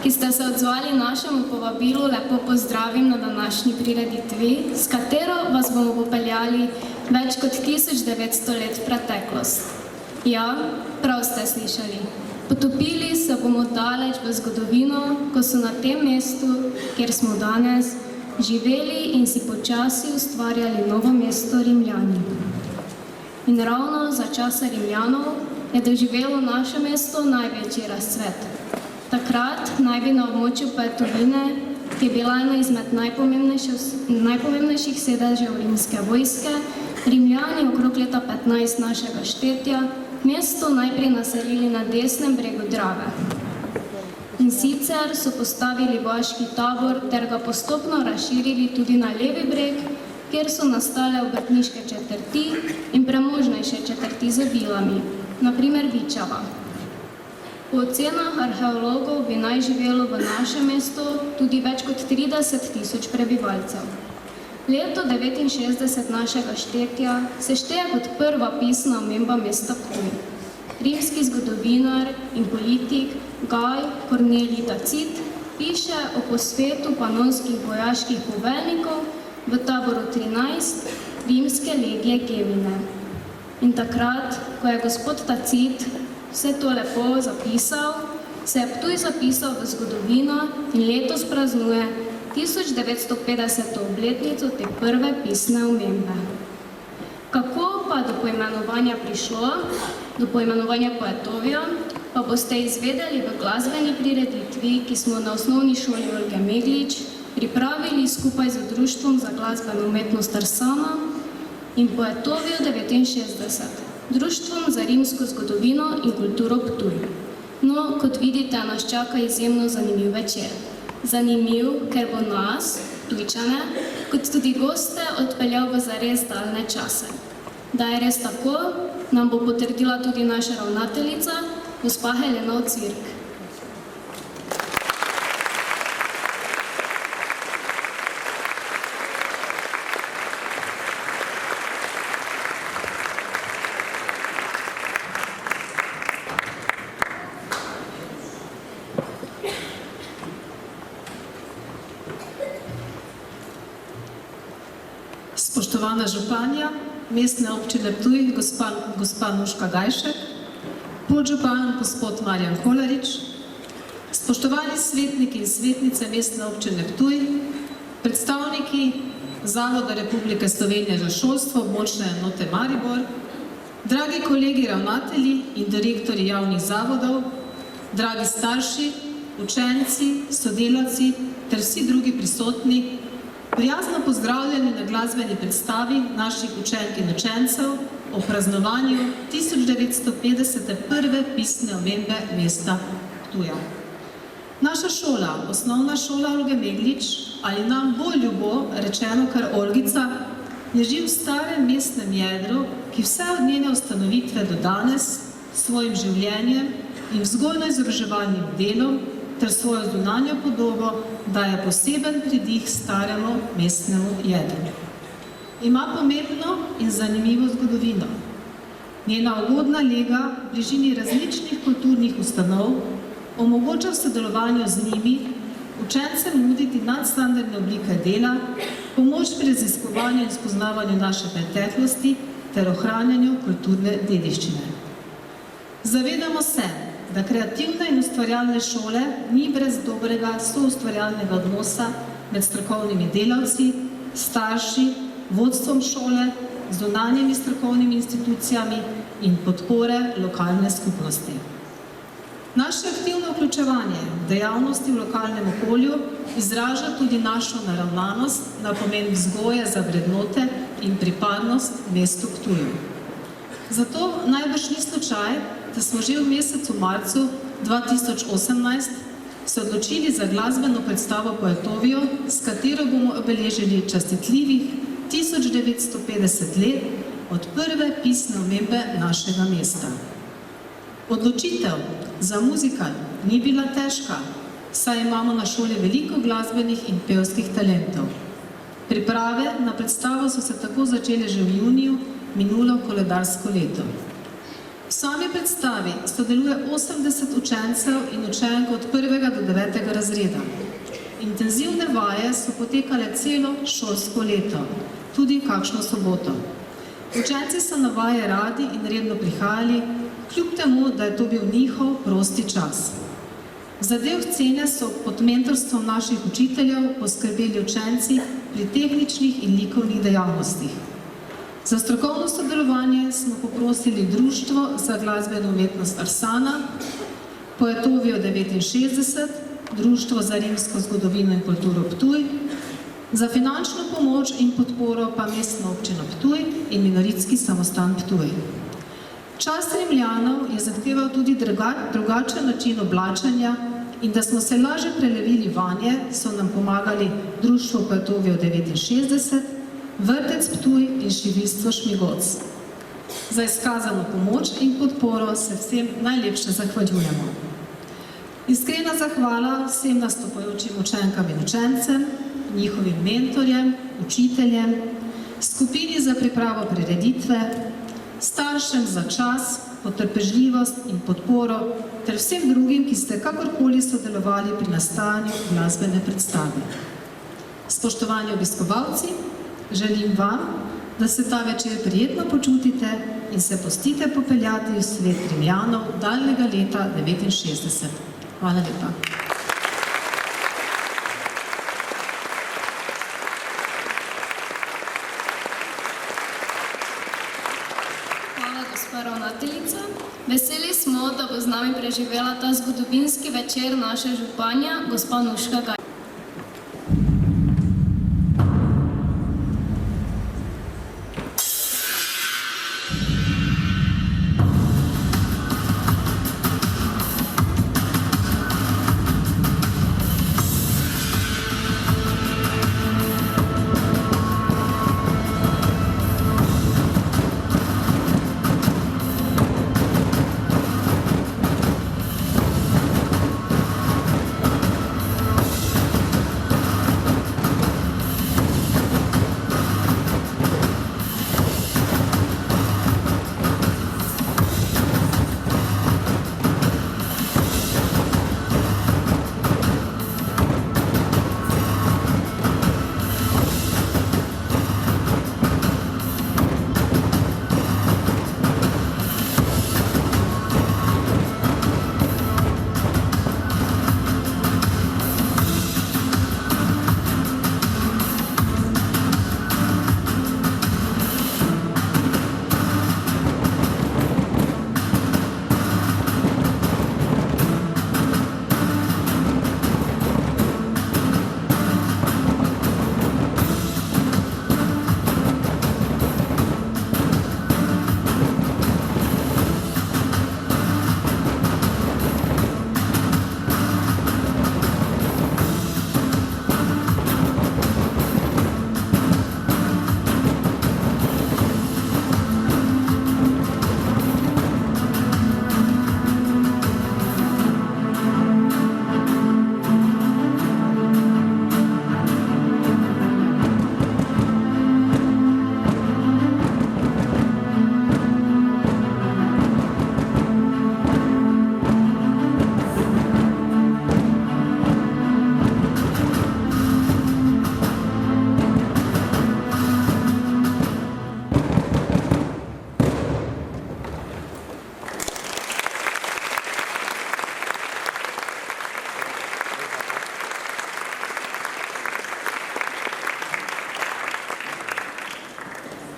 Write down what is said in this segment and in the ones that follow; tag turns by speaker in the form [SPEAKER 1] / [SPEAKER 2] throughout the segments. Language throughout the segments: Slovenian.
[SPEAKER 1] ki ste se odzvali našemu povabilu, lepo pozdravim na današnji prireditvi, s katero vas bomo popeljali več kot 1900 let v preteklost. Ja, prav ste slišali. Potopili se bomo daleč v zgodovino, ko so na tem mestu, kjer smo danes, živeli in si počasi ustvarjali novo mesto Rimljani. In ravno za časa Rimljanov je doživelo naše mesto največji razcvet. Takrat naj bi na območju Poetovine, ki je bila ena izmed najpomembnejših sedežev rimske vojske, Rimljani okrog leta 15 našega štetja mesto najprej naselili na desnem bregu Drave. In sicer so postavili vojaški tabor ter ga postopno razširili tudi na levi breg, kjer so nastale obrtniške četrti in premožnejše četrti z vilami, na primer Vičava. Po ocenah arheologov bi naj živelo v našem mestu tudi več kot 30 000 prebivalcev. Leto 69 našega štetja se šteje kot prva pisna omemba mesta Ptuj. Rimski zgodovinar in politik Gaj Kornelij Tacit piše o posvetu panonskih vojaških poveljnikov v taboru 13 rimske legije Gemine. In takrat, ko je gospod Tacit vse to lepo zapisal, se je Ptuj zapisal v zgodovino in letos praznuje 1950. obletnico te prve pisne omembe. Kako pa do poimenovanja prišlo, do poimenovanja Poetovija, pa boste izvedeli v glasbeni prireditvi, ki smo na osnovni šoli Olge Meglič pripravili skupaj z Društvom za glasbeno umetnost Arsana in Poetovijo 69, Društvom za rimsko zgodovino in kulturo Ptuj. No, kot vidite, nas čaka izjemno zanimiv večer. Zanimiv, ker bo nas, Ptujčane, kot tudi goste odpeljal v zares daljne čase. Da je res tako, nam bo potrdila tudi naša ravnateljica, gospa Helena Ocvirk.
[SPEAKER 2] Spoštovana županja mestne občine Ptuj, gospa Nuška Gajšek, podžupan gospod Marjan Kolarič, spoštovani svetniki in svetnice mestne občine Ptuj, predstavniki Zavoda Republike Slovenije za šolstvo območne enote Maribor, dragi kolegi ravnatelji in direktorji javnih zavodov, dragi starši, učenci, sodelavci ter vsi drugi prisotni, prijazno pozdravljeni na glasbeni predstavi naših učenk in učencev o praznovanju 1950. prve pisne omembe mesta Ptuja. Naša šola, osnovna šola Olge Meglič, ali nam bolj ljubo rečeno kar Olgica, leži v starem mestnem jedru, ki vse od njene ustanovitve do danes s svojim življenjem in vzgojno-izobraževalnim delom ter svojo zunanjo podobo daje poseben pridih staremu mestnemu jedru. Ima pomembno in zanimivo zgodovino. Njena ugodna lega v bližini različnih kulturnih ustanov omogoča v sodelovanju z njimi učencem nuditi nadstandardne oblike dela, pomoč pri raziskovanju in spoznavanju naše preteklosti ter ohranjanju kulturne dediščine. Zavedamo se, da kreativne in ustvarjalne šole ni brez dobrega soustvarjalnega odnosa med strokovnimi delavci, starši, vodstvom šole, zunanjimi strokovnimi institucijami in podpore lokalne skupnosti. Naše aktivno vključevanje v dejavnosti v lokalnem okolju izraža tudi našo naravnanost na pomen vzgoje za vrednote in pripadnost mestu Ptuju. Zato najbrž ni slučaj, da smo že v mesecu marcu 2018 se odločili za glasbeno predstavo Poetovijo, s katero bomo obeležili častitljivih 1950 let od prve pisne omembe našega mesta. Odločitev za muzikal ni bila težka, saj imamo na šoli veliko glasbenih in pevskih talentov. Priprave na predstavo so se tako začele že v juniju minulo koledarsko leto. V sami predstavi sodeluje 80 učencev in učenk od 1. do 9. razreda. Intenzivne vaje so potekale celo šolsko leto, tudi kakšno soboto. Učenci so na vaje radi in redno prihajali, kljub temu, da je to bil njihov prosti čas. Za del scene so pod mentorstvom naših učiteljev poskrbeli učenci pri tehničnih in likovnih dejavnostih. Za strokovno sodelovanje smo poprosili Društvo za glasbeno umetnost Arsana, Poetovijo 69, Društvo za rimsko zgodovino in kulturo Ptuj, za finančno pomoč in podporo pa Mestno občino Ptuj in Minoritski samostan Ptuj. Čas Rimljanov je zahteval tudi drugačen način oblačenja in da smo se lažje prelevili vanje, so nam pomagali Društvo Poetovijo 69, Vrtec Ptuj in Šiviljstvo Šmigoc. Za izkazano pomoč in podporo se vsem najlepše zahvaljujemo. Iskrena zahvala vsem nastopajočim učenkam in učencem, njihovim mentorjem, učiteljem, skupini za pripravo prireditve, staršem za čas, potrpežljivost in podporo ter vsem drugim, ki ste kakorkoli sodelovali pri nastajanju glasbene predstave. Spoštovani obiskovalci, želim vam, da se ta večer prijetno počutite in se pustite popeljati v svet Rimljanov daljnega leta 69. Hvala lepa.
[SPEAKER 1] Hvala, gospa ravnateljica. Veseli smo, da bo z nami preživela ta zgodovinski večer naša županja, gospa Nuška Gajšek.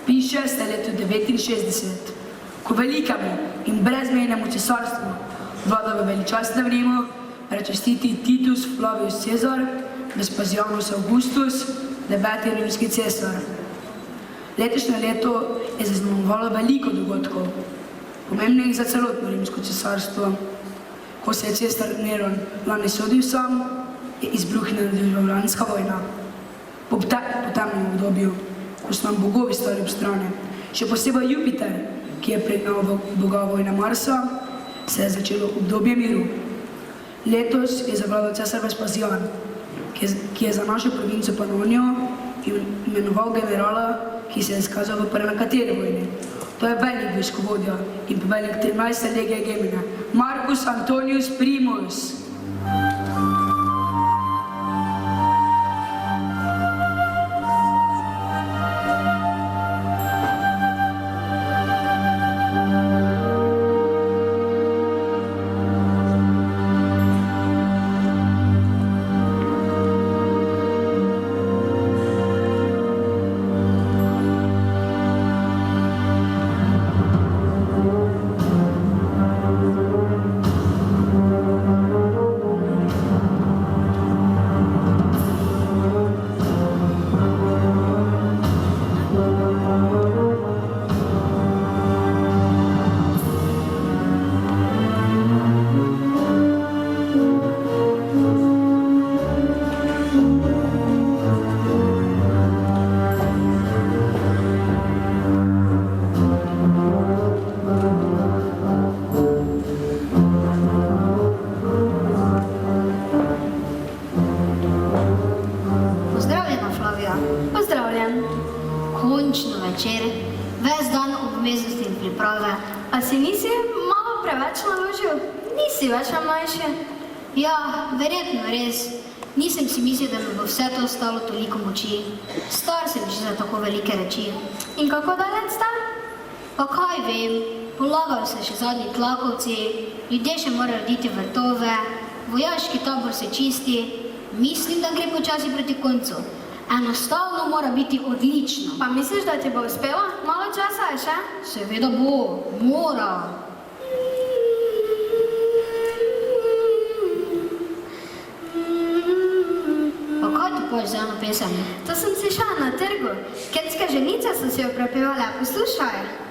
[SPEAKER 3] Piše se leto 69, ko velikemu in brezmejnemu cesarstvu vlada v veličastnem Rimu prečastiti Titus Flavius Cezar, Vespasianus Augustus, 9. rimski cesar. Letošnje leto je zaznamovalo veliko dogodkov, pomembnih za celotno rimsko cesarstvo. Ko se je cesar Neron lani sodil sam, je izbruhnila državljanska vojna. Po temnem obdobju, ko so nam bogovi stali ob strani, še posebej Jupiter, ki je pregnal boga vojne Marsa, se je začelo obdobje miru. Letos je zavladal cesar Vespasian, ki je za našo provinco Pannonijo imenoval generala, ki se je izkazal v prvi kateri vojni, To je velik vojskovodja in poveljnik 13. legije Gemina, Marcus Antonius Primus.
[SPEAKER 4] Pozdravljena, Flavija.
[SPEAKER 1] Pozdravljen.
[SPEAKER 4] Končno večer, ves dan obveznosti in priprave.
[SPEAKER 1] A si nisi malo preveč naložil? Nisi več mlajši.
[SPEAKER 4] Ja, verjetno res. Nisem si mislil, da mi bo vse to stalo toliko moči. Star sem že za tako velike reči.
[SPEAKER 1] In kako daleč sta?
[SPEAKER 4] Pa kaj vem, polagajo se še zadnji tlakovci, ljudje še morajo roditi vrtove, vojaški tabor se čisti. Mislim, da gre počasi proti koncu. Enostavno mora biti odlično.
[SPEAKER 1] Pa misliš, da ti bo uspelo? Malo časa je še?
[SPEAKER 4] Seveda bo, mora. Pa kaj ti poš za eno pesem?
[SPEAKER 1] To sem slišala na trgu. Keltske ženice so si jo prepevale. Poslušaj.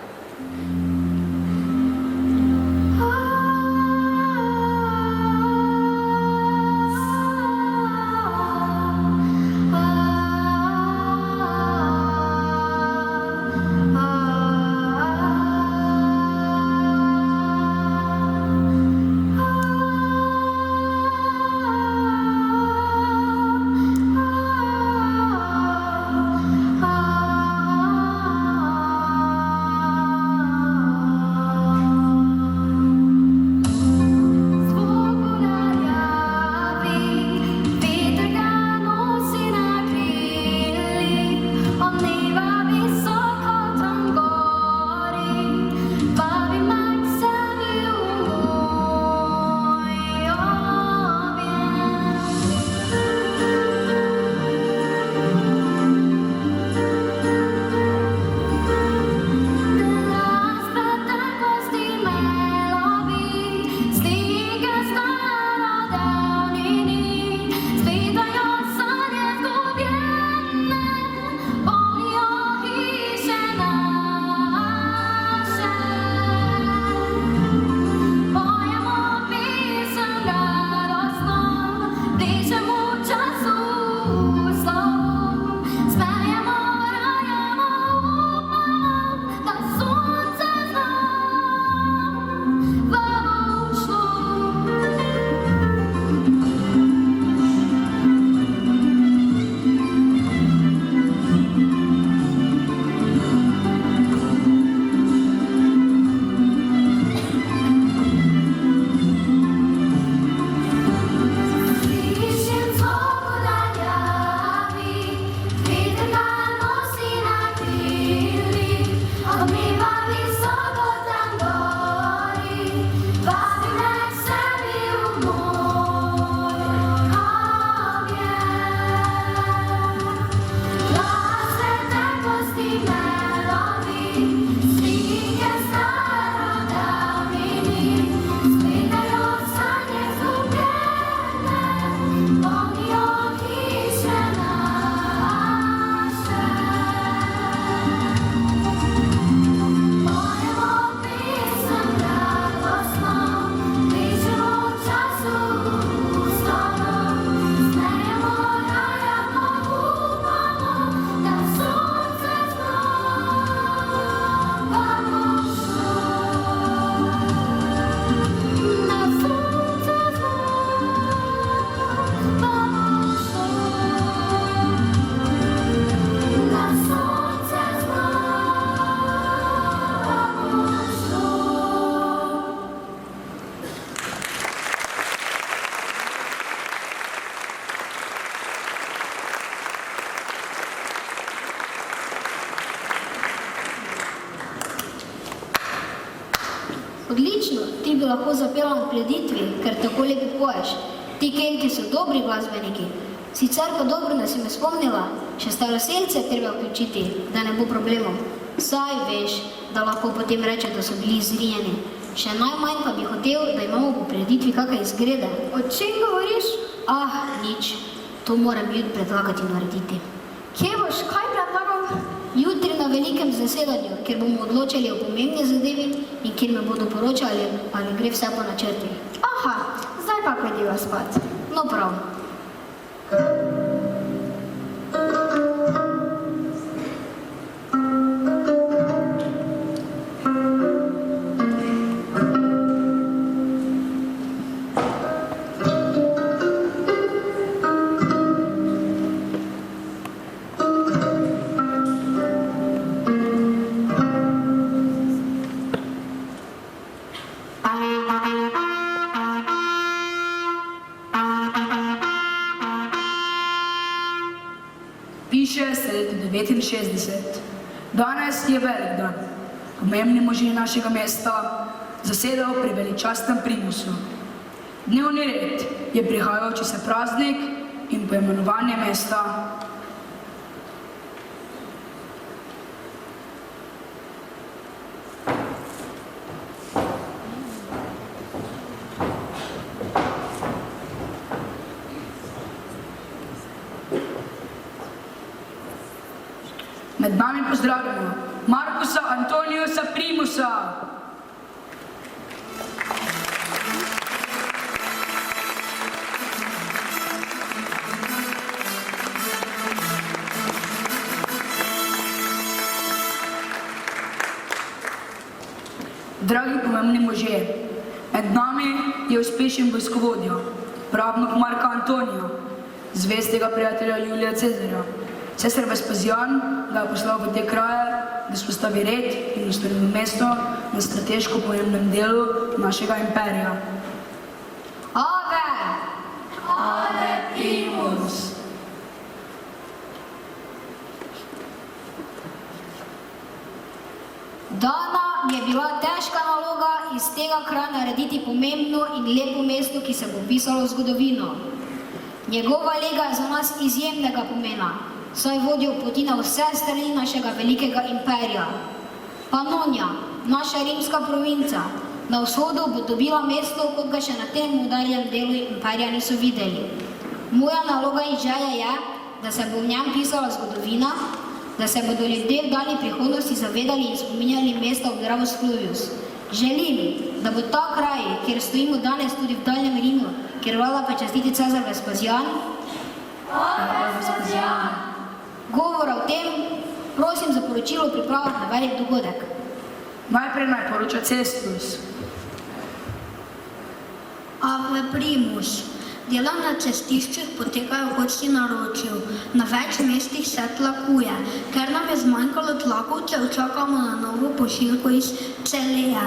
[SPEAKER 4] Odlično, ti bi lahko zapela na prireditvi, ker tako lepo poješ. Ti Kelti so dobri glasbeniki. Sicer pa dobro, da si me spomnila, še staroselce je treba vključiti, da ne bo problemov. Saj veš, da lahko potem reče, da so bili zrinjeni. Še najmanj pa bi hotel, da imamo po prireditvi kakaj izgrede.
[SPEAKER 1] O čem govoriš?
[SPEAKER 4] Ah, nič. To moram jutri predlagati narediti.
[SPEAKER 1] Kje boš, kaj predlagal?
[SPEAKER 4] Jutri na velikem zasedanju, kjer bomo odločali o pomembni zadevi in kjer me bodo poročali, ali gre vse po načrtih.
[SPEAKER 1] Aha, zdaj pa pojdiva spat.
[SPEAKER 4] No prav.
[SPEAKER 3] Piše sredi 69. Danes je velik dan. Pomembni možje našega mesta zasedajo pri veličastnem primusu. Dnevni red je prihajajoči se praznik in poimenovanje mesta. Med nami pozdravljamo Markusa Antoniusa Primusa. Dragi pomembni možje, med nami je uspešen vojskovodja, pravnuk Marka Antonija, zvestega prijatelja Julija Cezarja. Cesar Vespasijan ga je poslal v te kraje, da vzpostavi red in ustanovi mesto na strateško pomembnem delu našega imperija.
[SPEAKER 4] Ave!
[SPEAKER 3] Ave Primus!
[SPEAKER 4] Dana mi je bila težka naloga iz tega kraja narediti pomembno in lepo mesto, ki se bo pisalo v zgodovino. Njegova lega je za nas izjemnega pomena, saj vodijo poti na vse strani našega velikega imperija. Panonija, naša rimska provinca, na vzhodu bo dobila mesto, kot ga še na tem udaljenem delu imperija niso videli. Moja naloga in želja je, da se bo v njem pisala zgodovina, da se bodo ljudje v daljni prihodnosti zavedali in spominjali mesta ob Dravus Fluvius. Želim, da bo ta kraj, kjer stojimo danes tudi v daljnem Rimu, kjer vlada počastiti Cezar Vespasijan, govora o tem, prosim za poročilo o pripravah na velik dogodek.
[SPEAKER 3] Najprej naj poroča Cestus.
[SPEAKER 5] Ave Primus. Dela na cestiščih potekajo kot si naročil. Na več mestih se tlakuje. Ker nam je zmanjkalo tlakovcev, čakamo na novo pošiljko iz Celeje.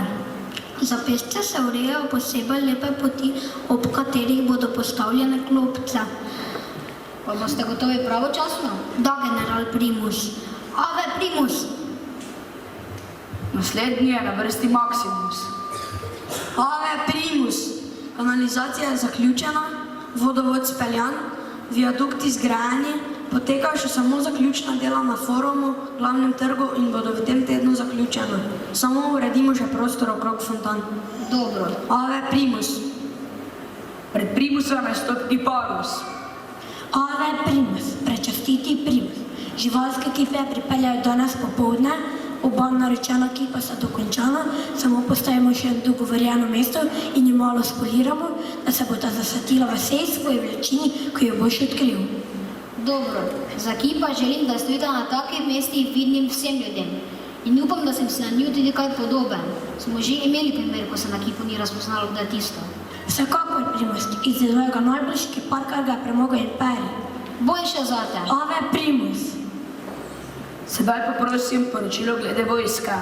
[SPEAKER 5] Za pešce se urejajo posebej lepe poti, ob katerih bodo postavljene klopce.
[SPEAKER 4] Pa boste gotovi pravočasno?
[SPEAKER 5] Da, general Primus. Ave Primus.
[SPEAKER 3] Naslednji je na vrsti Maximus.
[SPEAKER 6] Ave Primus. Kanalizacija je zaključena, vodovod speljan, viadukti zgrajeni, potekajo še samo zaključna dela na forumu, glavnem trgu in bodo v tem tednu zaključena. Samo uredimo še prostor okrog fontan.
[SPEAKER 4] Dobro.
[SPEAKER 6] Ave Primus.
[SPEAKER 3] Pred Primusom je stopi Parus.
[SPEAKER 5] Ave Primus. Prečastiti Primus. Živalske kipe pripeljajo danes popoldne, oba naročena kipa sta dokončana, samo postavimo še dogovorjeno mesto in jo malo spoliramo, da se bo ta zasvetila v vsej svoji veličini, ko jo boš odkril.
[SPEAKER 4] Dobro. Za kipa želim, da stojita na takih mestih vidnim vsem ljudem. In upam, da sem se na nju tudi kaj podoben. Smo že imeli primer, ko se na kipu ni razpoznalo, da je tisto.
[SPEAKER 5] Vsekakor Primus, izdeluje ga najboljši kipar, kar ga je premogel imperij.
[SPEAKER 4] Boljše zate.
[SPEAKER 5] Ave Primus.
[SPEAKER 3] Sedaj pa prosim poročilo glede vojska.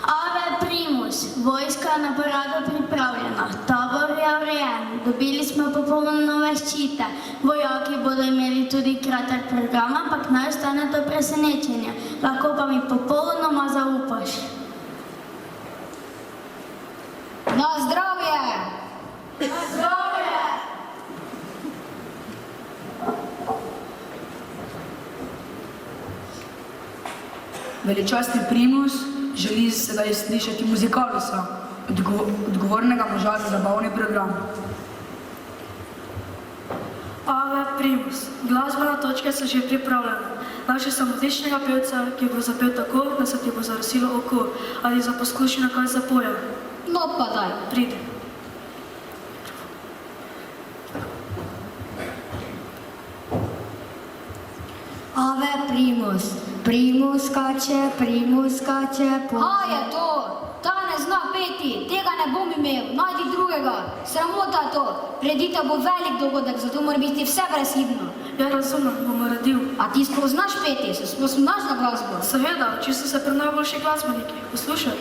[SPEAKER 7] Ave Primus, vojska na parado pripravljena, tabor je urejen, dobili smo popolno nove ščite, vojaki bodo imeli tudi kratek program, ampak naj ostane to presenečenje, lahko pa mi popolnoma zaupaš.
[SPEAKER 4] Na zdravje!
[SPEAKER 3] Veličastni primus želi sedaj slišati muzikalusa, odgovornega moža za zabavni program.
[SPEAKER 8] Ave primus, glasbena točka se že pripravljena. Našel sem odličnega pevca, ki bo zapel tako, da se ti bo zarosilo oko, ali za poskušnjo na kaj zapoja.
[SPEAKER 4] No pa daj.
[SPEAKER 8] Pridi.
[SPEAKER 9] Ave primus, primus skače po...
[SPEAKER 4] Kaj je to? Ta ne zna peti, tega ne bom imel, najdi drugega. Sramota je to. Preditev bo velik dogodek, zato mora biti vse brezhibno.
[SPEAKER 8] Ja, razumem, bom naredil.
[SPEAKER 4] A ti sploh znaš peti, se sploh znaš na glasbo?
[SPEAKER 8] Seveda, učil sem se pri najboljših glasbenikih. Poslušaj.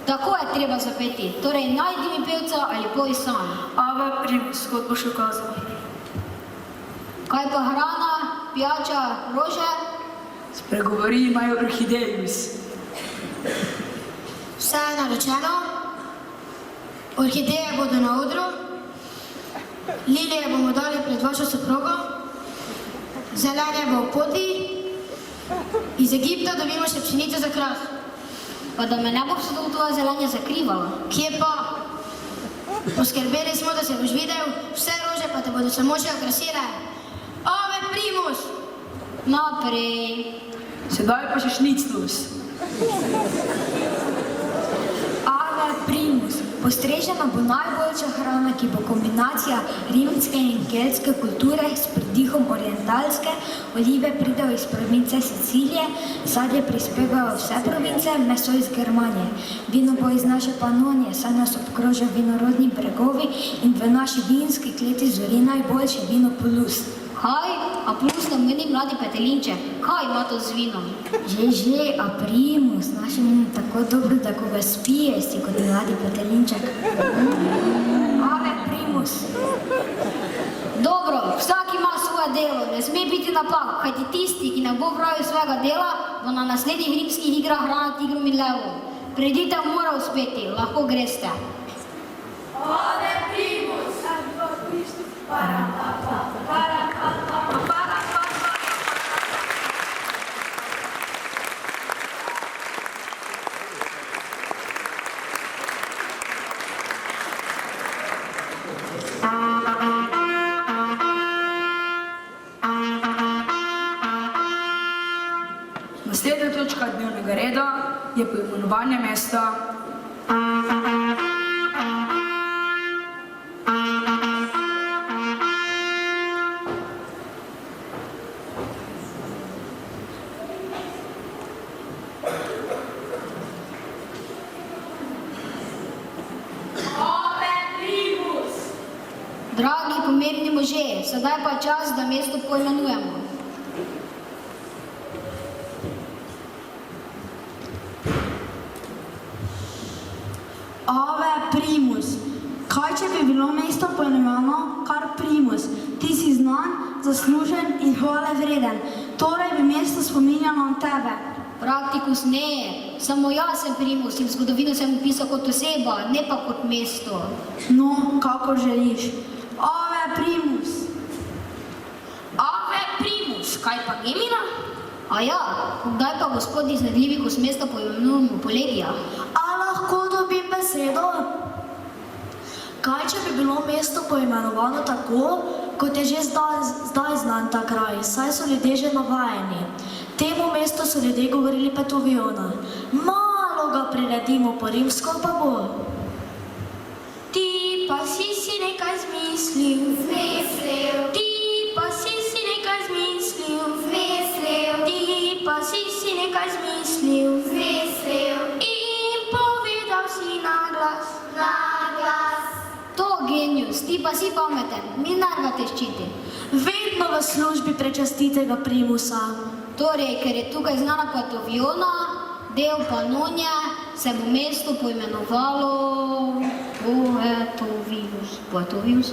[SPEAKER 4] Tako je treba zapeti, torej najdi mi pevca ali poj sam.
[SPEAKER 8] Ave primus, kot boš ukazal.
[SPEAKER 4] Kaj pa hrana, pijača, rože?
[SPEAKER 3] Spregovori major Orhideus.
[SPEAKER 9] Vse je naročeno, orhideje bodo na odru, lilije bomo dali pred vašo soprogo, zelenje bo v poti, iz Egipta dobimo še pšenico za kras.
[SPEAKER 4] Pa da me ne bo vse to tvoje zelenje zakrivalo.
[SPEAKER 9] Kje pa? Poskrbeli smo, da se boš videl, vse rože pa te bodo samo še okrasile. Ave primus!
[SPEAKER 4] Naprej.
[SPEAKER 3] Sedaj pa še šniclus.
[SPEAKER 9] Ave primus! Postrežena bo najboljša hrana, ki bo kombinacija rimske in keltske kulture s pridihom orientalske, olive pridejo iz province Sicilije, sadje prispevajo vse province, meso iz Germanije. Vino bo iz naše Panonije, saj nas obkrožajo vinorodni bregovi in v naši vinski kleti zori najboljše vino Plus.
[SPEAKER 4] Kaj? A plus nam meni mladi petelinček. Kaj ima to z vinom?
[SPEAKER 9] Že, a primus, naše vino tako dobro, da ko ga spije, si kot mladi petelinček. Ave primus!
[SPEAKER 4] Dobro, vsak ima svoje delo, ne sme biti napak, kajti tisti, ki ne bo pravil svojega dela, bo na naslednjih rimskih igrah hrana tigrom in levom. Preditev mora uspeti, lahko greste.
[SPEAKER 7] Ave primus!
[SPEAKER 3] Naslednja točka dnevnega reda je poimenovanje mesta.
[SPEAKER 4] Dragi pomirni možje, sedaj pa je čas, da mesto poimenujemo.
[SPEAKER 6] Ave primus, kaj če bi bilo mesto poimenovano kar primus? Ti si znan, zaslužen in hvale vreden, torej bi mesto spominjalo na tebe.
[SPEAKER 4] Praktikus ne, samo jaz sem primus in zgodovino sem upisal kot oseba, ne pa kot mesto.
[SPEAKER 6] No, kako želiš. Ave primus.
[SPEAKER 7] Ave primus, kaj pa Gemina?
[SPEAKER 4] A ja, kdaj pa gospod iznedljivi kosmesta poimenujemo po legijah?
[SPEAKER 8] A lahko dobim besedo? Kaj, če bi bilo mesto poimenovano tako, kot je že zdaj znan ta kraj, saj so ljudje že navajeni. Temu mestu so ljudje govorili Petoviona. Malo ga priredimo po rimsko, pa bo.
[SPEAKER 7] Ti pa si nekaj zmislil. Ti pa si nekaj zmislil. Ti pa si nekaj zmislil. In povedal si na glas.
[SPEAKER 4] To, genius, ti pa si pameten, mi narva te ščiti.
[SPEAKER 8] Vedno v službi prečastitega primusa.
[SPEAKER 4] Torej, ker je tukaj znana Patoviona, del Panonije, se bo mesto poimenovalo Poetovius.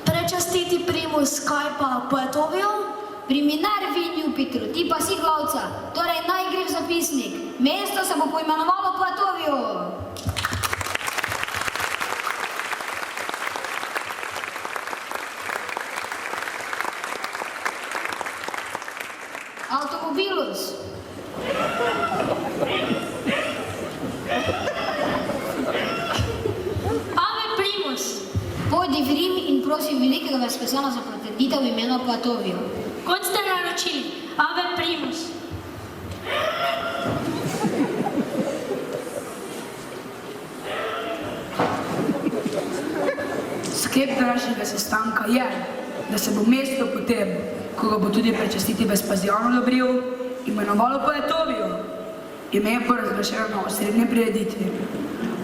[SPEAKER 8] Prečastiti primus, kaj pa Poetovio?
[SPEAKER 4] Pri Minervi in Jupitru, ti pa si glavca, torej naj gre v zapisnik. Mesto se bo poimenovalo Poetovio. Automobilus.
[SPEAKER 7] Ave primus.
[SPEAKER 4] Pojdi v Rim in prosi velikega Vespasiana za potrditev imena Poetovio.
[SPEAKER 7] Kot ste naročili, ave primus.
[SPEAKER 3] Sklep današnjega sestanka je, da se bo mesto potem, ko ga bo tudi prečastiti Vespasijan odobril, imenovalo Poetovio. Ime bo razglašeno na osrednji prireditvi.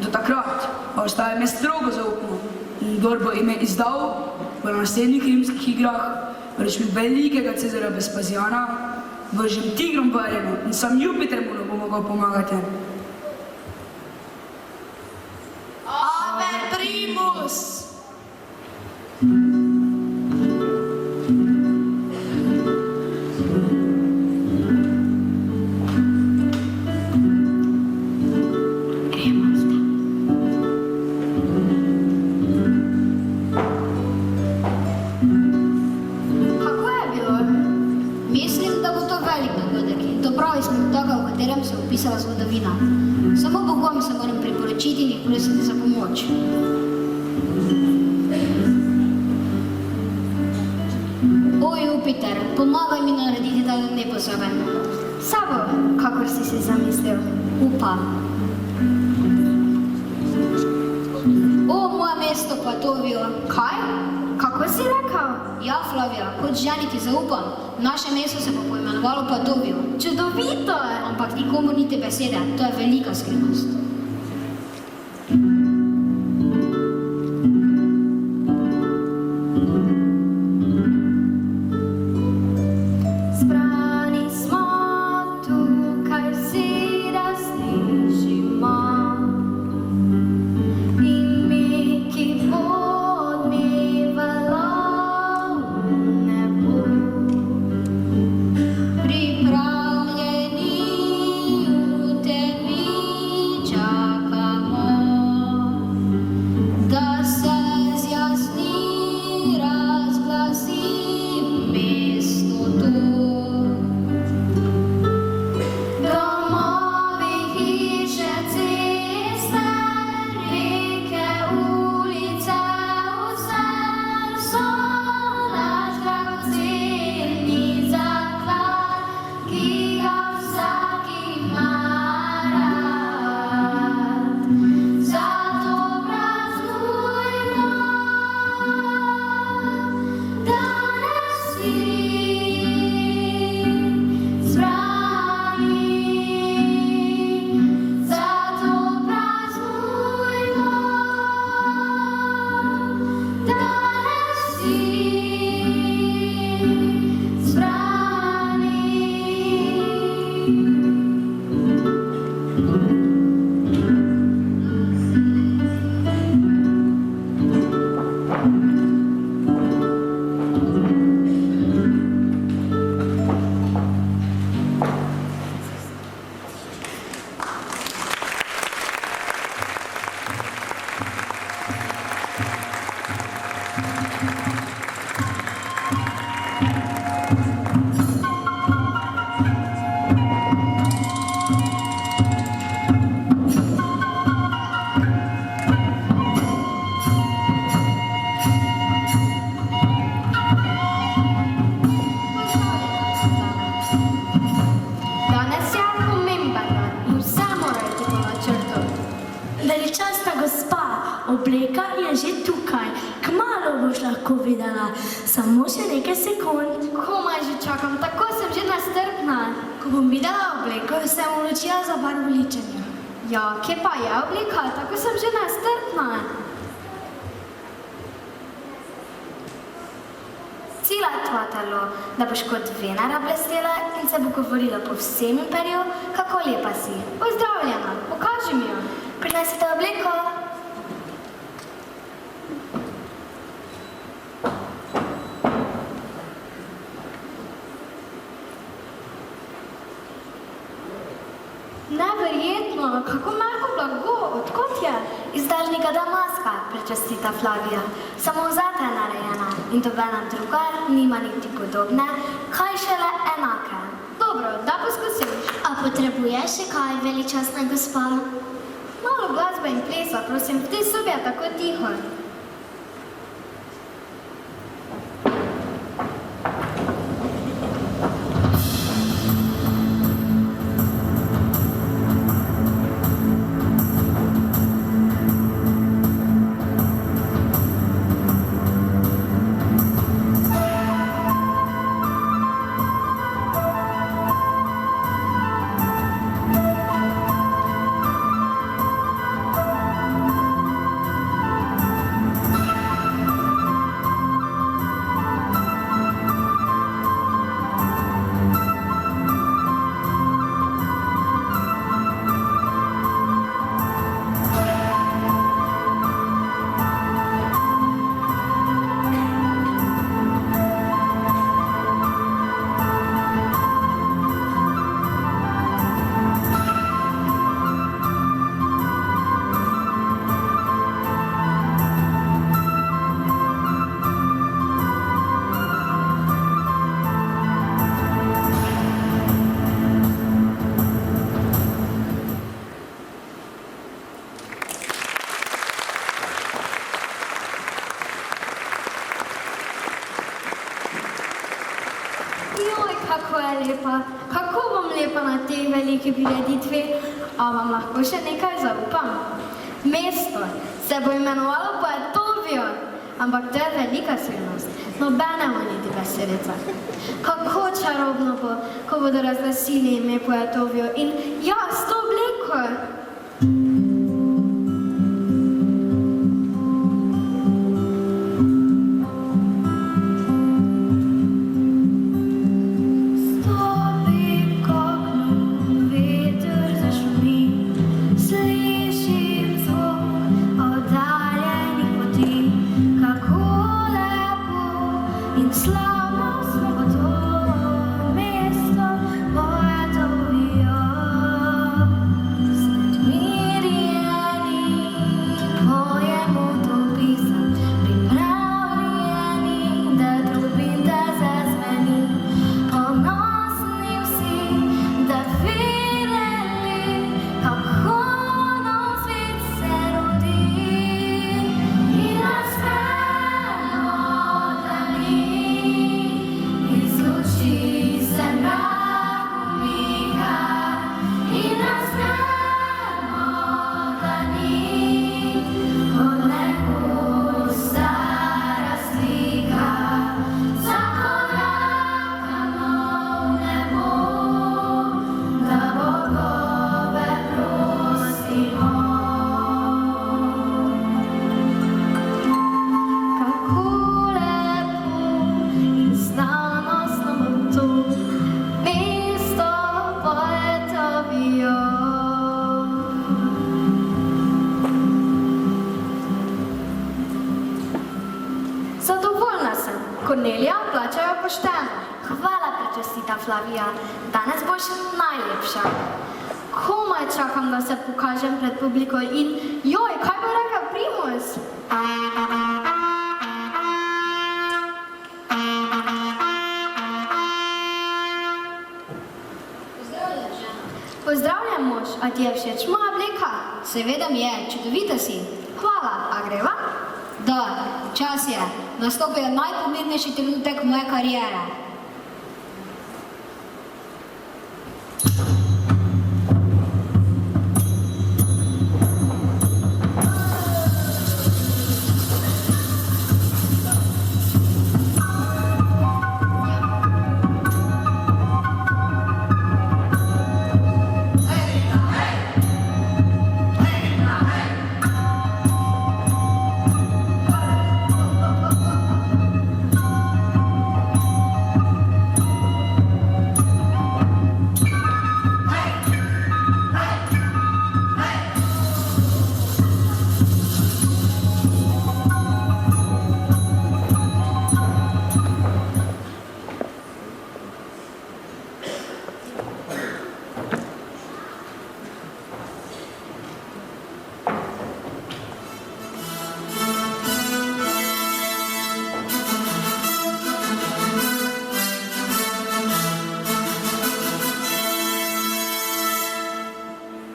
[SPEAKER 3] Do takrat pa ostaje me strogo zaupno in kdor bo ime izdal, bo na naslednjih rimskih igrah vrečmi velikega Cezarja Vespasijana vržen tigrom po areno in sam Jupiter mu ne bo mogel pomagati.
[SPEAKER 8] Ave primus!
[SPEAKER 4] Kako je bilo? Mislim, da bo to velik dogodek in to pravi spektakel, v katerem se je opisala zgodovina. Samo Bogom se moram priporočiti in jih prositi za pomoč. O Jupiter, pomagaj mi narediti ta neposoben.
[SPEAKER 9] Sabo, kakor si si zamislil.
[SPEAKER 4] Upam. O, moje mesto Poetovio.
[SPEAKER 9] Kaj? Kako si rekel?
[SPEAKER 4] Ja, Flavija, kot ženi ti zaupam. Naše mesto se bo poimenovalo Poetovio.
[SPEAKER 9] Čudovito je!
[SPEAKER 4] Ampak nikomu ni te besede, to je velika skrivnost.
[SPEAKER 9] Zbrani smo tukaj vsi različimo in mi, ki odmevalo v nebu,
[SPEAKER 4] Pripravljeni v temi čas.
[SPEAKER 7] Flavija, samo še nekaj sekund.
[SPEAKER 8] Komaj že čakam, tako sem že nestrpna.
[SPEAKER 7] Ko bom videla obleko, se bom odločila za barvo ličenja.
[SPEAKER 8] Ja, kje pa je oblika, tako sem že nestrpna.
[SPEAKER 9] Cela tvoje telo, da boš kot Venera blestela in se bo govorilo po vsem imperiju, kako lepa si.
[SPEAKER 8] Pozdravljena, pokaži mi jo.
[SPEAKER 9] Prinesite obleko.
[SPEAKER 8] Neverjetno, kako mehko blago, odkot je?
[SPEAKER 9] Iz daljnega Damaska, prečastita Flavija. Samo zate je narejena in dobena druga nima niti podobne, kaj šele enake.
[SPEAKER 8] Dobro, da poskusim.
[SPEAKER 7] A potrebuješ še kaj, veličastna gospa?
[SPEAKER 8] Malo glasbe in plesa, prosim, v tej sobi je tako tiho. Kako je lepa, kako bom lepa na tej veliki prireditvi, a vam lahko še nekaj zaupam. Mesto se bo imenovalo Poetovio, ampak to je velika skrivnost, nobenemu niti besedica. Kako čarobno bo, ko bodo razglasili ime Poetovio in ja, s to obleko. Kornelija, plačajo pošteno.
[SPEAKER 9] Hvala, prečastita Flavija. Danes boš najlepša.
[SPEAKER 8] Komaj čakam, da se pokažem pred publiko in joj, kaj bo rekel Primus? Pozdravljam, mož, a ti je všeč moja obleka?
[SPEAKER 4] Seveda mi je, čudovita si.
[SPEAKER 8] Hvala, a greva?
[SPEAKER 4] Da, čas je. Nastopil je najpomembnejši trenutek moje kariere.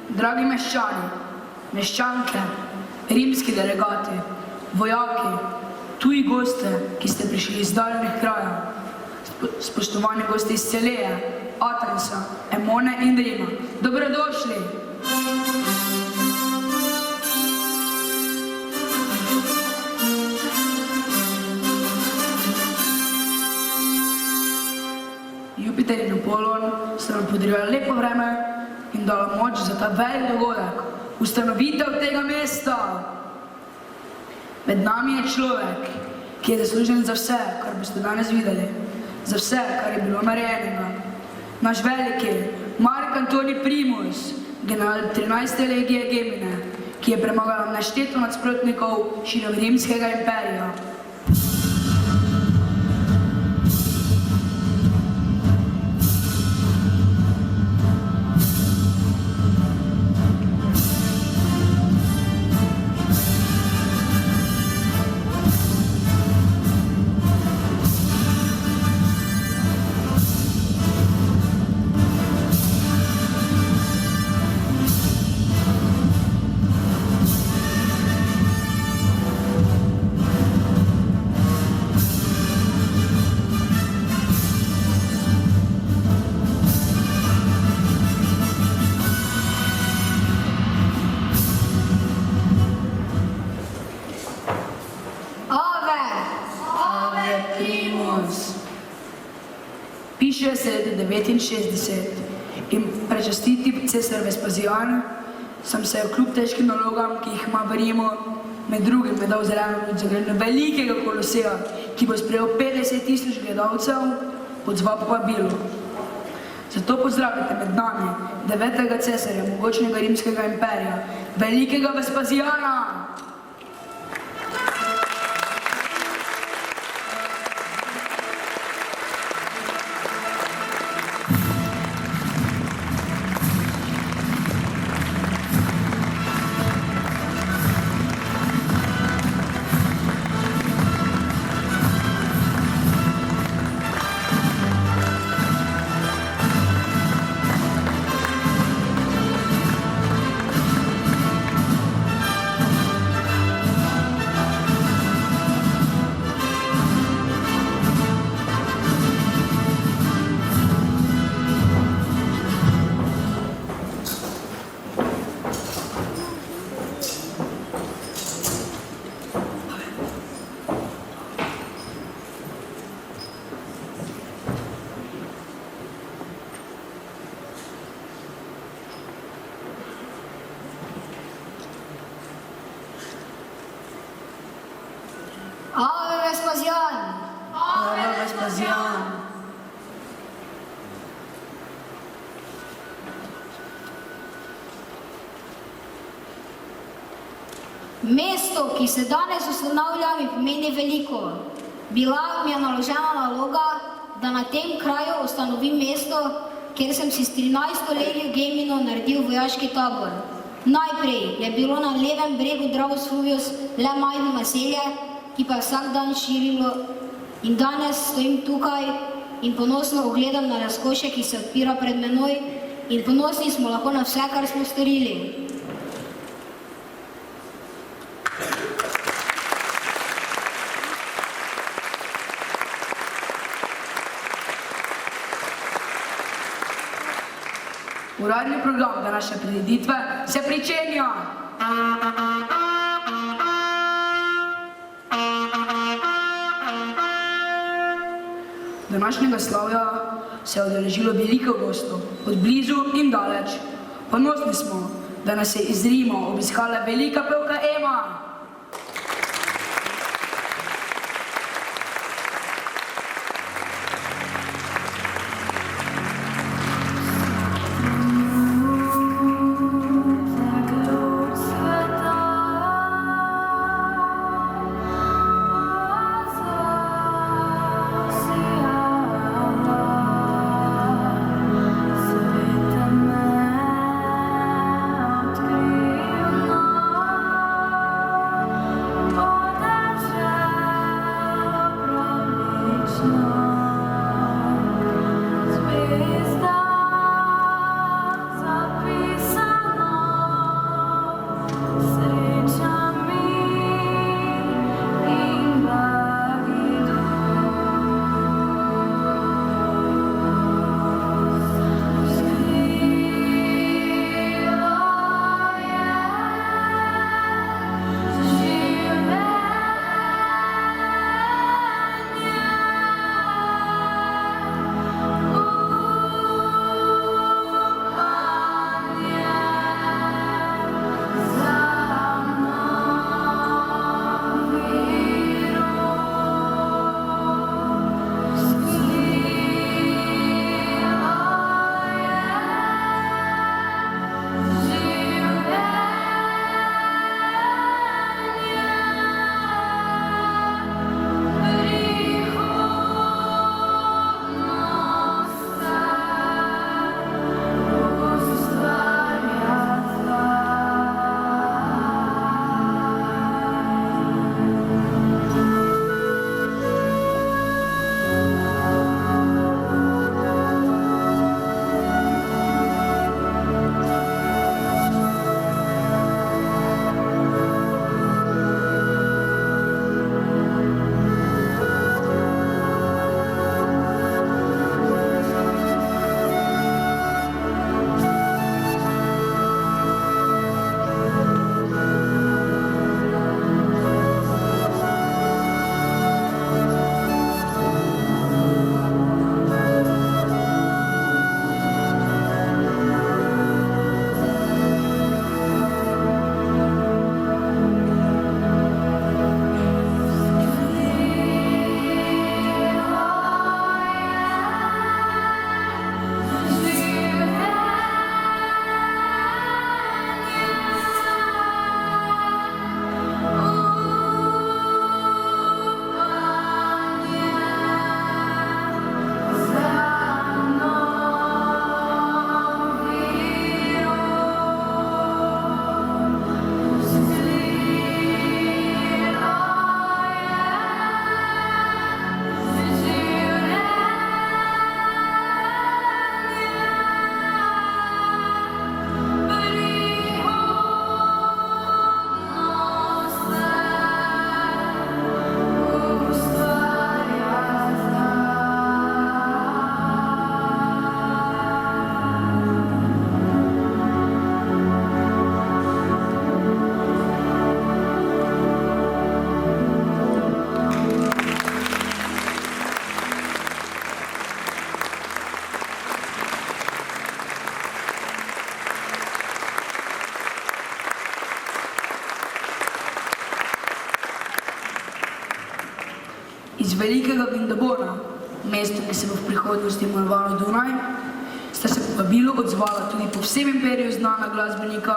[SPEAKER 3] dragi meščani, meščanke, rimski delegati, vojaki, tuji goste, ki ste prišli iz daljnih krajev, spoštovani gosti iz Celeje, Atrensa, Emone in Rima, dobrodošli! Jupiter in Apolon sta nam podarila lepo vreme in dala moč za ta velik dogodek, ustanovitev tega mesta. Med nami je človek, ki je zaslužen za vse, kar boste danes videli, za vse, kar je bilo narejenega. Naš veliki Mark Antoni Primus, general 13. legije Gemine, ki je premagal nešteto nasprotnikov širom rimskega imperija. Piše se leta 69 in prečastiti cesar Vespasijan sem se kljub težkim nalogam, ki jih ima v Rimu, med drugim dal zeleno luč za gradnjo velikega koloseja, ki bo sprejel 50.000 gledalcev, odzval povabilu. Zato pozdravite med nami 9. cesarja mogočnega rimskega imperija, velikega Vespasijana!
[SPEAKER 4] Ave Vespasijan!
[SPEAKER 6] Ave Vespasijan!
[SPEAKER 4] Mesto, ki se danes ustanavlja, mi pomeni veliko. Bila mi je naložena naloga, da na tem kraju ustanovim mesto, kjer sem si s 13. legijo Gemino naredil vojaški tabor. Najprej je bilo na levem bregu Dravos Fluvius le majhno naselje, ki pa je vsak dan širilo, in danes stojim tukaj in ponosno ogledam na razkošje, ki se odpira pred menoj, in ponosni smo lahko na vse, kar smo storili.
[SPEAKER 3] Uradni program današnje prireditve se pričenja. Današnjega slavja se je udeležilo veliko gostov, od blizu in daleč. Ponosni smo, da nas je iz Rima obiskala velika pevka Ema. iz velikega Vindobona, mesto, ki se bo v prihodnosti imenovalo Dunaj, sta se povabilu odzvala tudi po vsem imperiju znana glasbenika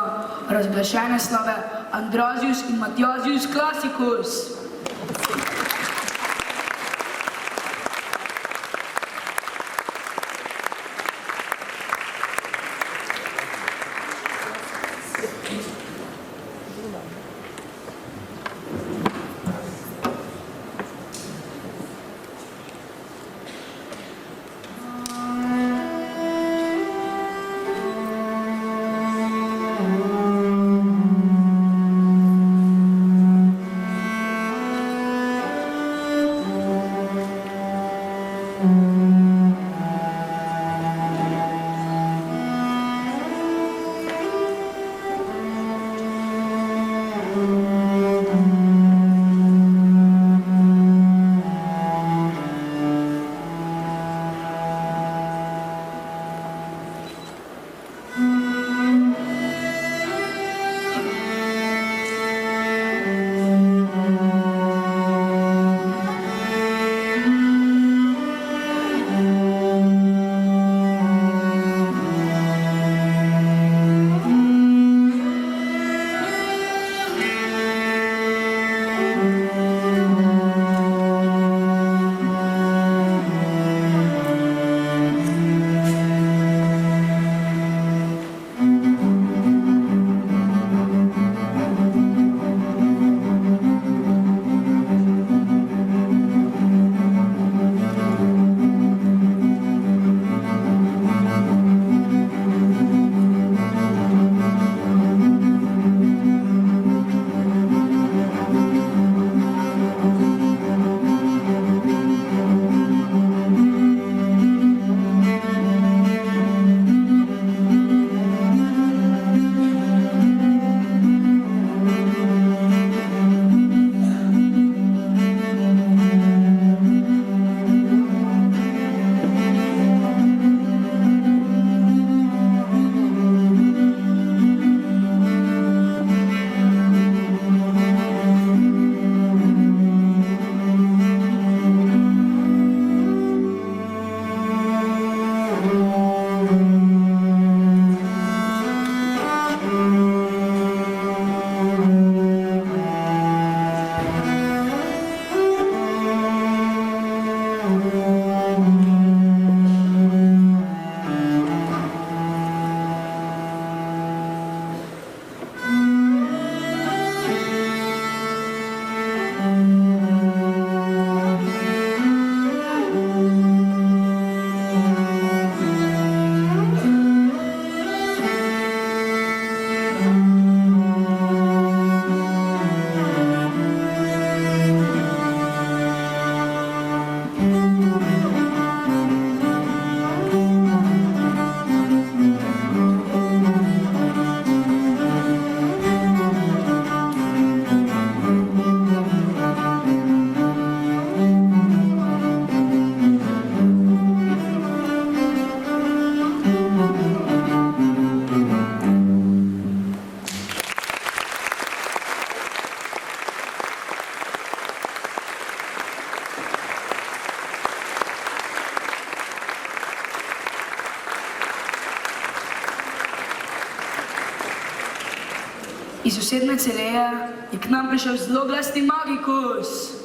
[SPEAKER 3] razglašene slave Andrazius in Matjazius Classicus. Iz sosedne Celeje je k nam prišel zloglasni Magikus.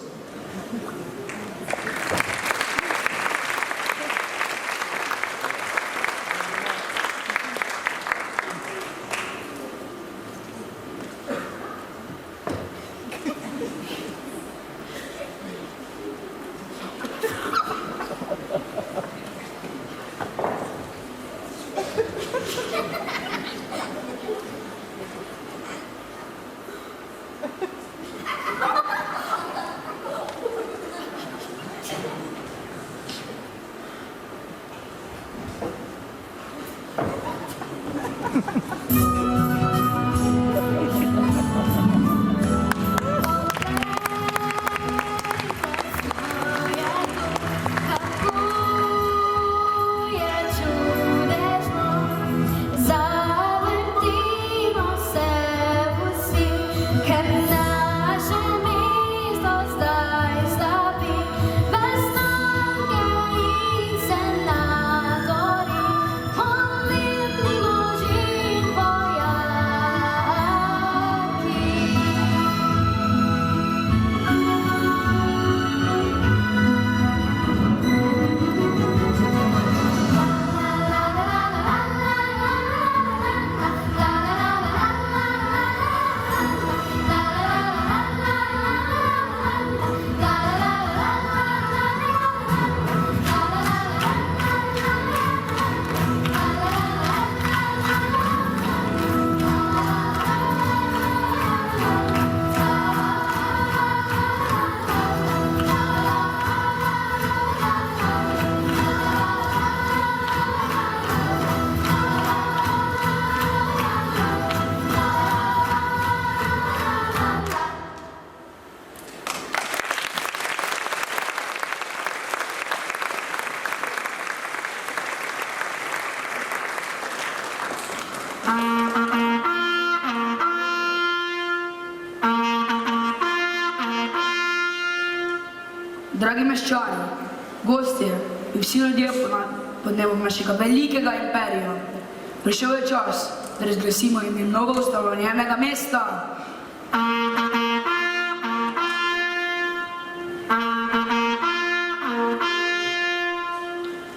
[SPEAKER 3] dragi meščani, gostje in vsi ljudje pod nebom našega velikega imperija, prišel je čas, da razglasimo ime novo ustanovljenega mesta.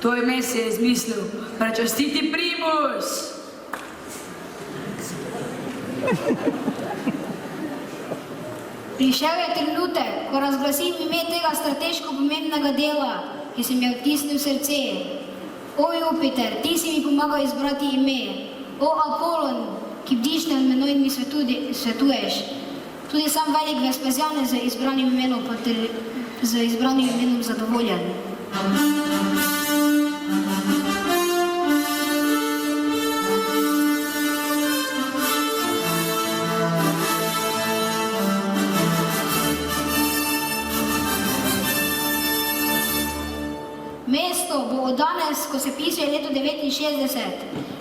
[SPEAKER 3] To ime si je izmislil prečastiti Primus.
[SPEAKER 4] Prišel je trenutek, ko razglasim ime tega strateško pomembnega dela, ki se mi je vtisnil v srce. O Jupiter, ti si mi pomagal izbrati ime. O Apolon, ki bdiš nad menoj in mi svetuješ. Tudi sam velik Vespasijan je z izbranim imenom zadovoljen. Mesto bo od danes, ko se piše leto 69,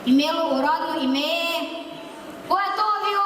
[SPEAKER 4] imelo uradno ime Poetovio!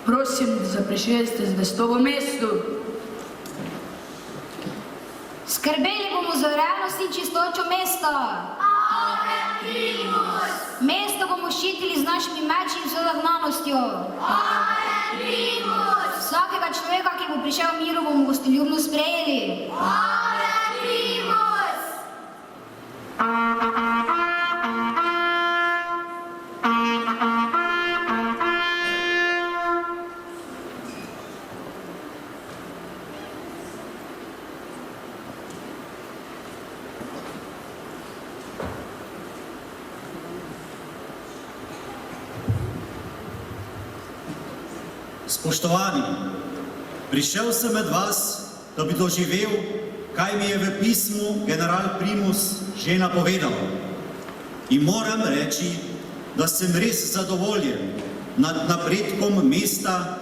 [SPEAKER 4] Prosim, da zaprišeste zvestobo mestu. Skrbeli bomo za urejenost in čistočo mesta.
[SPEAKER 7] Ave Primus!
[SPEAKER 4] Mesto bomo ščitili z našimi meči in sozagnanostjo.
[SPEAKER 7] Ave Primus!
[SPEAKER 4] Vsakega človeka, ki bo prišel v miru, bomo gostoljubno sprejeli.
[SPEAKER 7] Ave Primus!
[SPEAKER 10] Spoštovani, prišel sem med vas, da bi doživel, kaj mi je v pismu general Primus že napovedal. In moram reči, da sem res zadovoljen nad napredkom mesta,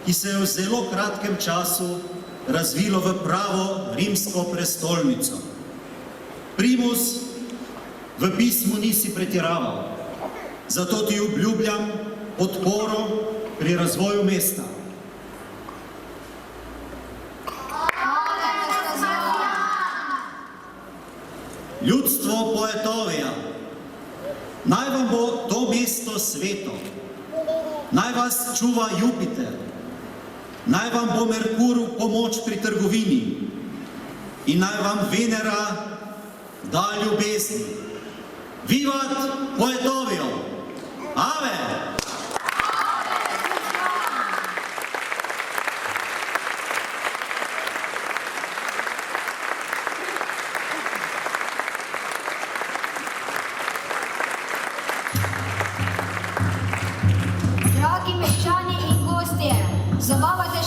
[SPEAKER 10] ki se je v zelo kratkem času razvilo v pravo rimsko prestolnico. Primus, v pismu nisi pretiraval, zato ti obljubljam podporo pri razvoju mesta. Ljudstvo Poetovija, naj vam bo to mesto sveto, naj vas čuva Jupiter, naj vam bo Merkur v pomoč pri trgovini in naj vam Venera da ljubezni. Vivat Poetovijo! Ave!
[SPEAKER 4] Zabavajte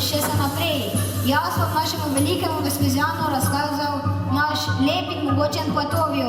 [SPEAKER 4] še se naprej. Jaz vam našemu velikemu Vespasijanu razkazal naš lep in mogočen Poetovio.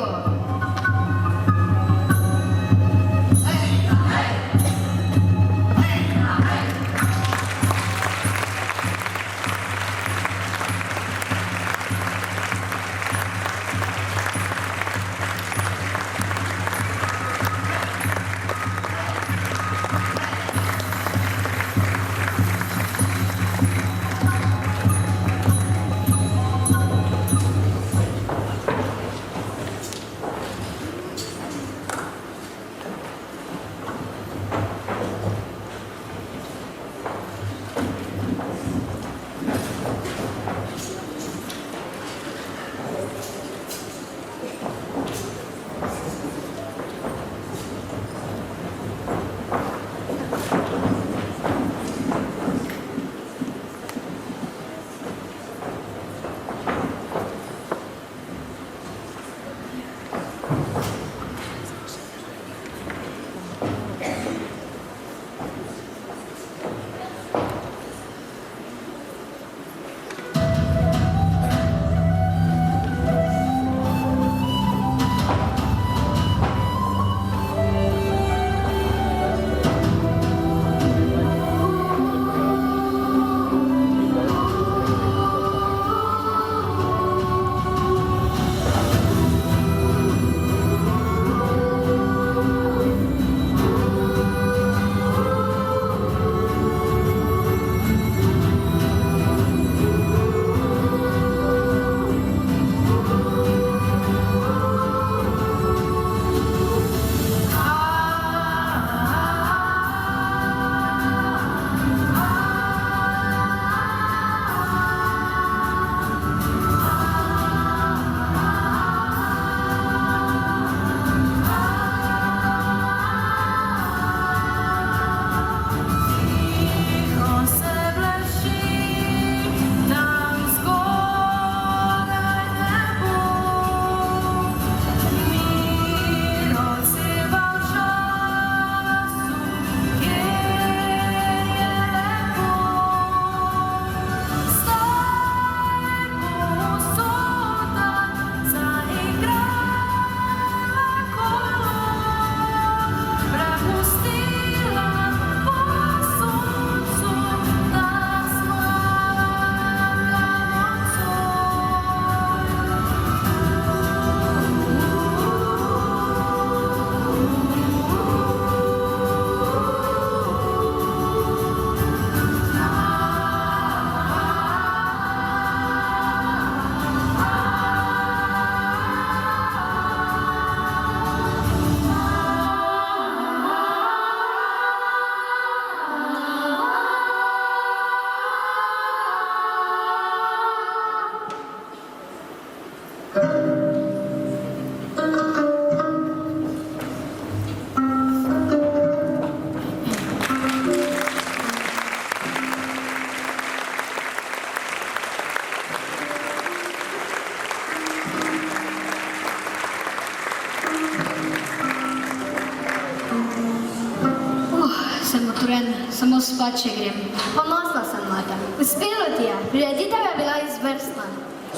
[SPEAKER 4] spat še grem.
[SPEAKER 7] Ponosna sem na te. Uspelo ti je. Prireditev je bila izvrstna.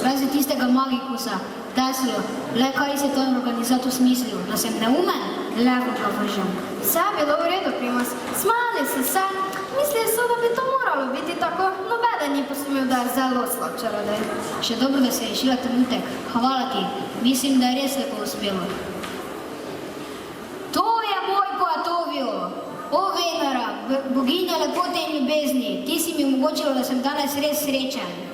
[SPEAKER 4] Razen tistega magikusa, Teslo, le kaj si to organizator smislil, da sem neumen? Levo ga vržem.
[SPEAKER 7] Vse je bilo v redu, Primus. Smali so se. Mislili so, da bi to moralo biti tako. Nobeden ni posumil, da je zelo slab čarodej.
[SPEAKER 4] Še dobro, da si rešila trenutek. Hvala ti. Mislim, da je res lepo uspelo. To je moj Poatovio. O Venera, boginja lepote in ljubezni. Ti si mi omogočila, da sem danes res srečen.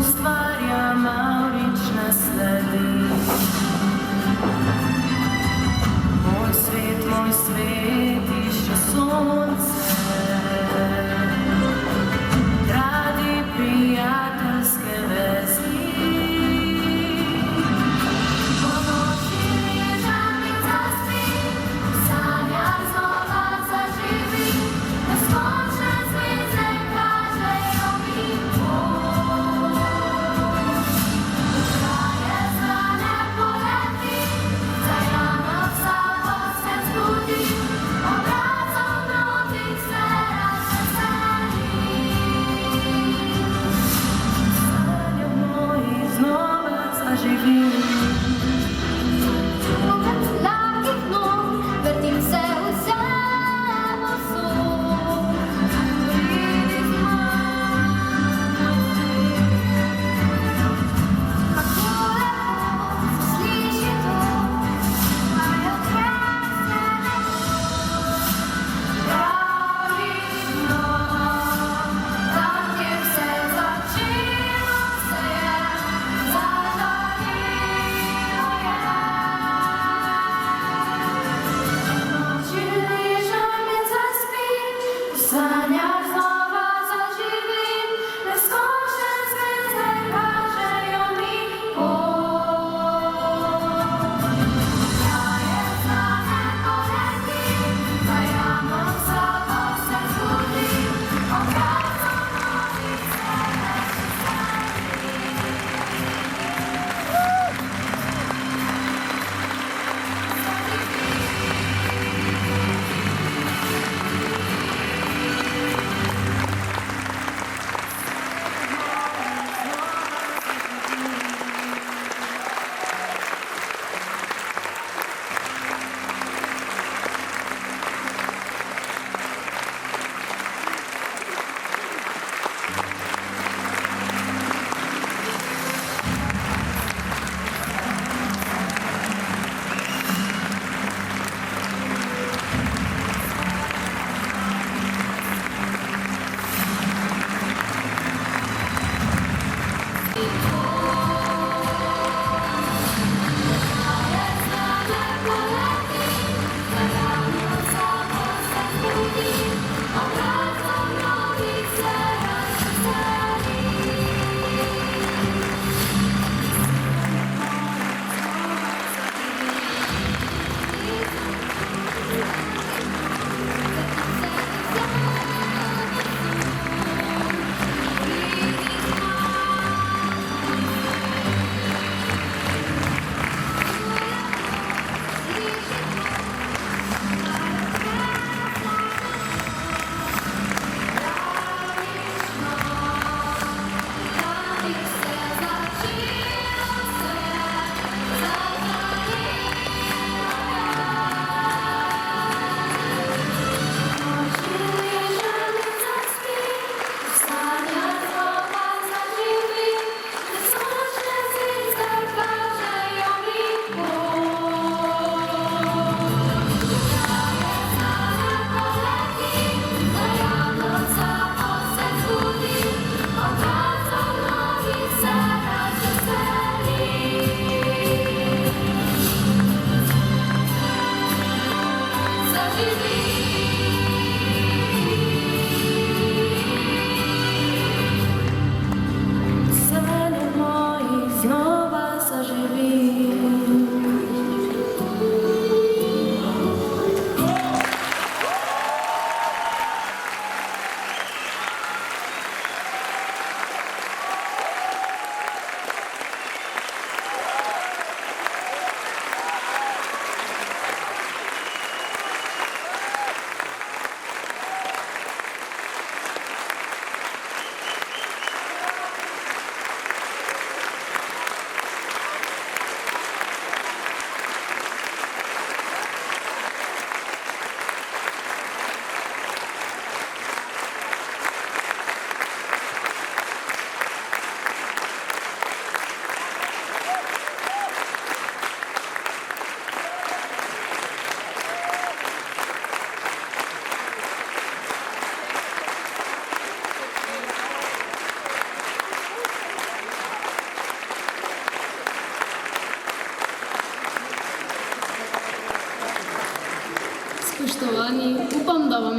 [SPEAKER 11] Ustvarja mavrična sled.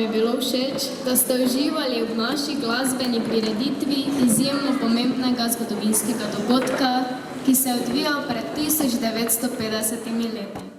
[SPEAKER 1] je bilo všeč, da ste uživali v naši glasbeni prireditvi izjemno pomembnega zgodovinskega dogodka, ki se je odvijal pred 1950 leti.